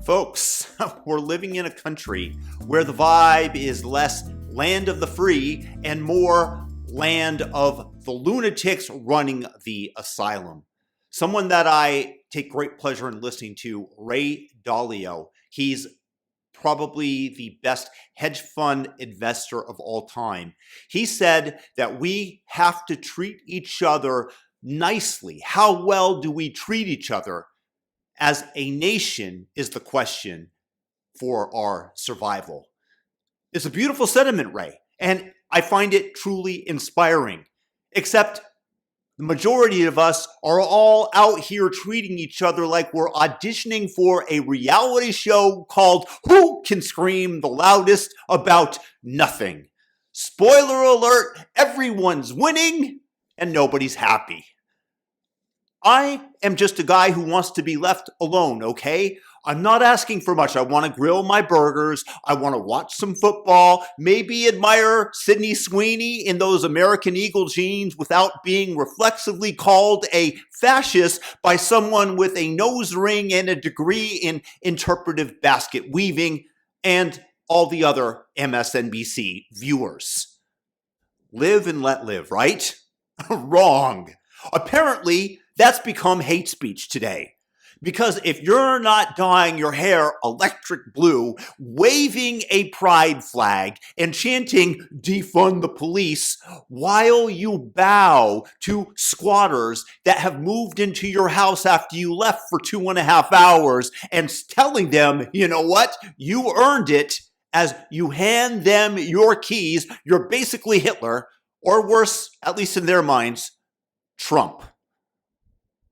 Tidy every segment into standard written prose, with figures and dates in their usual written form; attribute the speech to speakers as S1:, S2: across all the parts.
S1: Folks, we're living in a country where the vibe is less land of the free and more land of the lunatics running the asylum. Someone that I take great pleasure in listening to, Ray Dalio. He's probably the best hedge fund investor of all time. He said that we have to treat each other nicely. How well do we treat each other as a nation is the question for our survival. It's a beautiful sentiment, Ray, and I find it truly inspiring. Except the majority of us are all out here treating each other like we're auditioning for a reality show called Who Can Scream the Loudest About Nothing. Spoiler alert, everyone's winning and nobody's happy. I am just a guy who wants to be left alone, okay? I'm not asking for much. I want to grill my burgers. I want to watch some football, maybe admire Sweeney in those American Eagle jeans without being reflexively called a fascist by someone with a nose ring and a degree in interpretive basket weaving and all the other MSNBC viewers. Live and let live, right? Wrong. Apparently, that's become hate speech today. Because if you're not dyeing your hair electric blue, waving a pride flag, and chanting defund the police while you bow to squatters that have moved into your house after you left for 2.5 hours and telling them, you know what, you earned it, as you hand them your keys, you're basically Hitler, or worse, at least in their minds, Trump.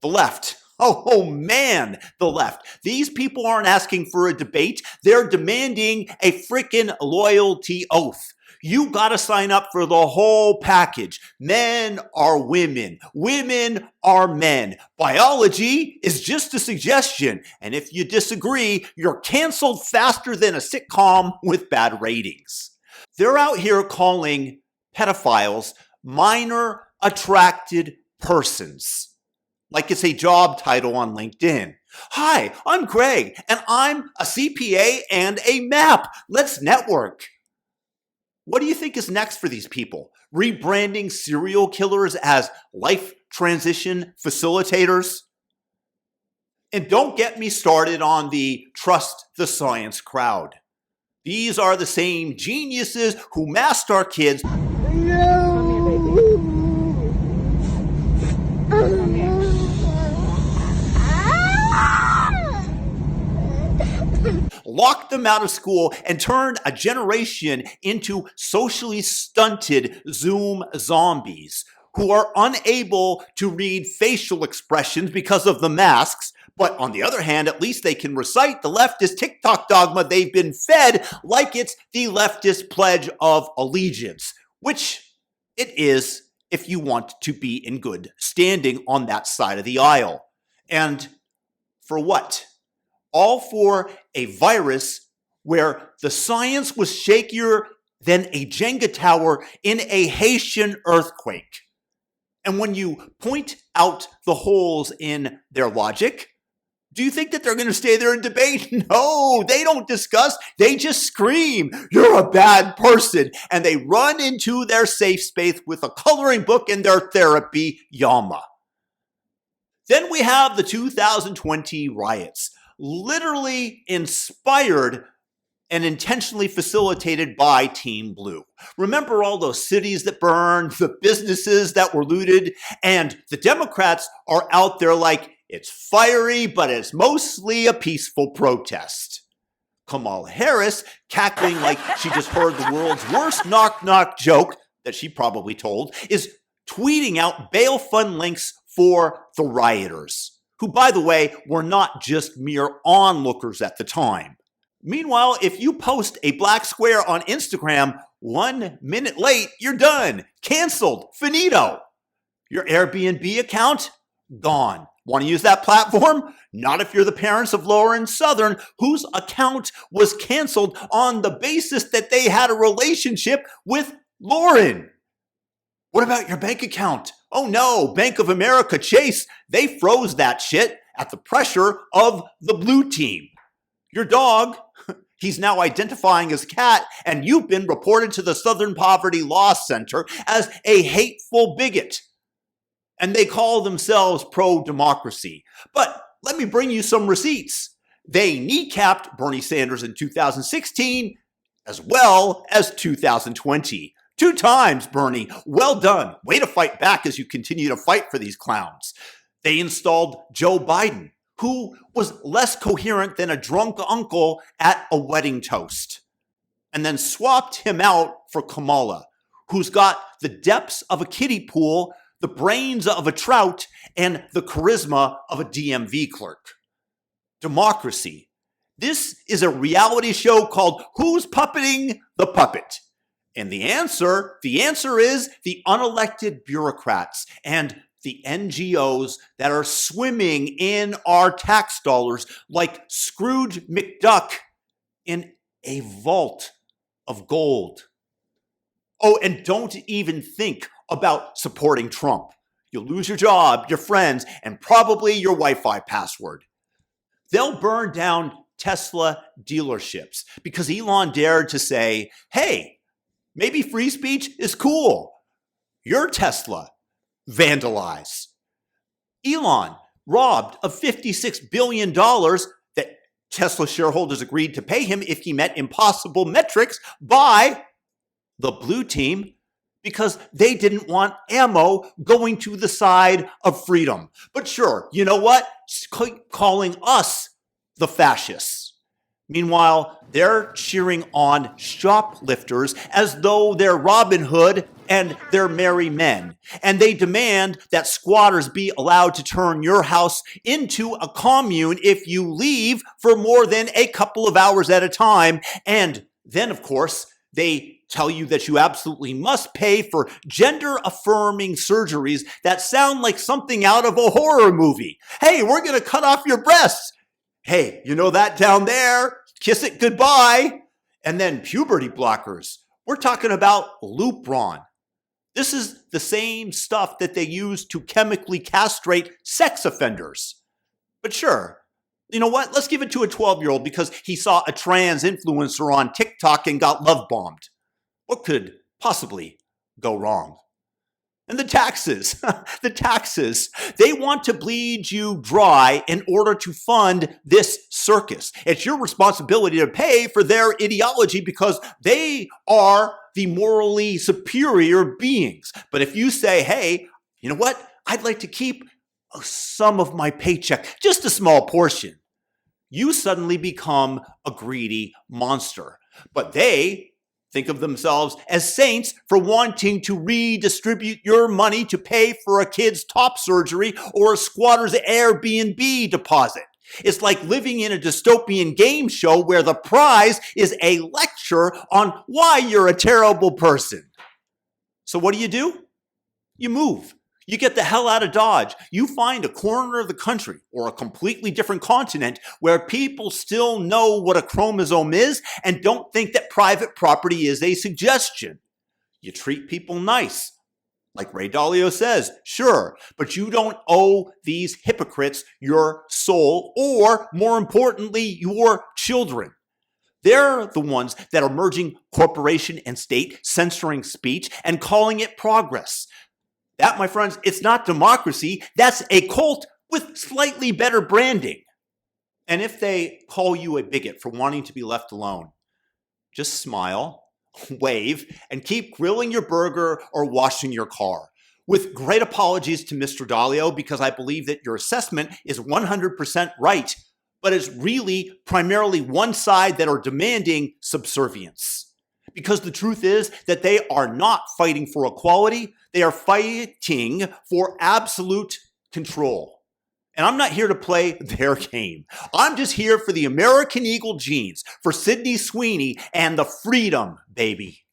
S1: The left. Oh man, the left. These people aren't asking for a debate. They're demanding a freaking loyalty oath. You gotta sign up for the whole package. Men are women. Women are men. Biology is just a suggestion. And if you disagree, you're canceled faster than a sitcom with bad ratings. They're out here calling pedophiles minor attracted persons. Like it's a job title on LinkedIn. Hi, I'm Greg, and I'm a CPA and a MAP. Let's network. What do you think is next for these people? Rebranding serial killers as life transition facilitators? And don't get me started on the trust the science crowd. These are the same geniuses who masked our kids. Locked them out of school and turned a generation into socially stunted Zoom zombies who are unable to read facial expressions because of the masks. But on the other hand, at least they can recite the leftist TikTok dogma they've been fed like it's the leftist pledge of allegiance, which it is if you want to be in good standing on that side of the aisle. And for what? All for a virus where the science was shakier than a Jenga tower in a Haitian earthquake. And when you point out the holes in their logic, do you think that they're going to stay there and debate? No, they don't discuss. They just scream, you're a bad person. And they run into their safe space with a coloring book and their therapy yama. Then we have the 2020 riots, literally inspired and intentionally facilitated by Team Blue. Remember all those cities that burned, the businesses that were looted, and the Democrats are out there like, it's fiery, but it's mostly a peaceful protest. Kamala Harris, cackling like she just heard the world's worst knock-knock joke that she probably told, is tweeting out bail fund links for the rioters, who, by the way, were not just mere onlookers at the time. Meanwhile, if you post a black square on Instagram 1 minute late, you're done. Canceled. Finito. Your Airbnb account? Gone. Want to use that platform? Not if you're the parents of Lauren Southern, whose account was canceled on the basis that they had a relationship with Lauren. What about your bank account? Oh no, Bank of America Chase, they froze that shit at the pressure of the blue team. Your dog, he's now identifying as cat, and you've been reported to the Southern Poverty Law Center as a hateful bigot. And they call themselves pro-democracy. But let me bring you some receipts. They kneecapped Bernie Sanders in 2016 as well as 2020. 2 times, Bernie. Well done. Way to fight back as you continue to fight for these clowns. They installed Joe Biden, who was less coherent than a drunk uncle at a wedding toast, and then swapped him out for Kamala, who's got the depths of a kiddie pool, the brains of a trout, and the charisma of a DMV clerk. Democracy. This is a reality show called Who's Puppeting the Puppet? And the answer is the unelected bureaucrats and the NGOs that are swimming in our tax dollars like Scrooge McDuck in a vault of gold. Oh, and don't even think about supporting Trump. You'll lose your job, your friends, and probably your Wi-Fi password. They'll burn down Tesla dealerships because Elon dared to say, hey, maybe free speech is cool. Your Tesla. Vandalize. Elon robbed of $56 billion that Tesla shareholders agreed to pay him if he met impossible metrics by the blue team because they didn't want ammo going to the side of freedom. But sure, you know what? Calling us the fascists. Meanwhile, they're cheering on shoplifters as though they're Robin Hood and they're merry men. And they demand that squatters be allowed to turn your house into a commune if you leave for more than a couple of hours at a time. And then, of course, they tell you that you absolutely must pay for gender-affirming surgeries that sound like something out of a horror movie. Hey, we're going to cut off your breasts. Hey, you know that down there? Kiss it goodbye. And then puberty blockers. We're talking about Lupron. This is the same stuff that they use to chemically castrate sex offenders. But sure, you know what? Let's give it to a 12-year-old because he saw a trans influencer on TikTok and got love bombed. What could possibly go wrong? And the taxes, they want to bleed you dry in order to fund this circus. It's your responsibility to pay for their ideology because they are the morally superior beings. But if you say, hey, you know what? I'd like to keep some of my paycheck, just a small portion, you suddenly become a greedy monster. But they think of themselves as saints for wanting to redistribute your money to pay for a kid's top surgery or a squatter's Airbnb deposit. It's like living in a dystopian game show where the prize is a lecture on why you're a terrible person. So what do? You move. You get the hell out of Dodge. You find a corner of the country or a completely different continent where people still know what a chromosome is and don't think that private property is a suggestion. You treat people nice. Like Ray Dalio says, sure, but you don't owe these hypocrites your soul or, more importantly, your children. They're the ones that are merging corporation and state, censoring speech, and calling it progress. That, my friends, it's not democracy. That's a cult with slightly better branding. And if they call you a bigot for wanting to be left alone, just smile, wave, and keep grilling your burger or washing your car. With great apologies to Mr. Dalio, because I believe that your assessment is 100% right, but it's really primarily one side that are demanding subservience. Because the truth is that they are not fighting for equality, they are fighting for absolute control. And I'm not here to play their game. I'm just here for the American Eagle genes, for Sydney Sweeney and the freedom, baby.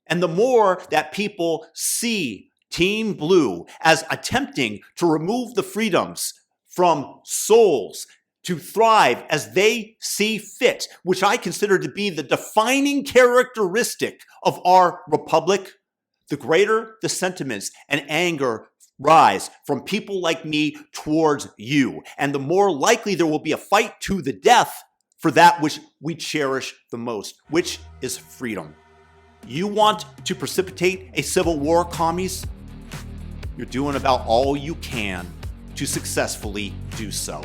S1: And the more that people see Team Blue as attempting to remove the freedoms from souls to thrive as they see fit, which I consider to be the defining characteristic of our republic, the greater the sentiments and anger rise from people like me towards you. And the more likely there will be a fight to the death for that which we cherish the most, which is freedom. You want to precipitate a civil war, commies? You're doing about all you can to successfully do so.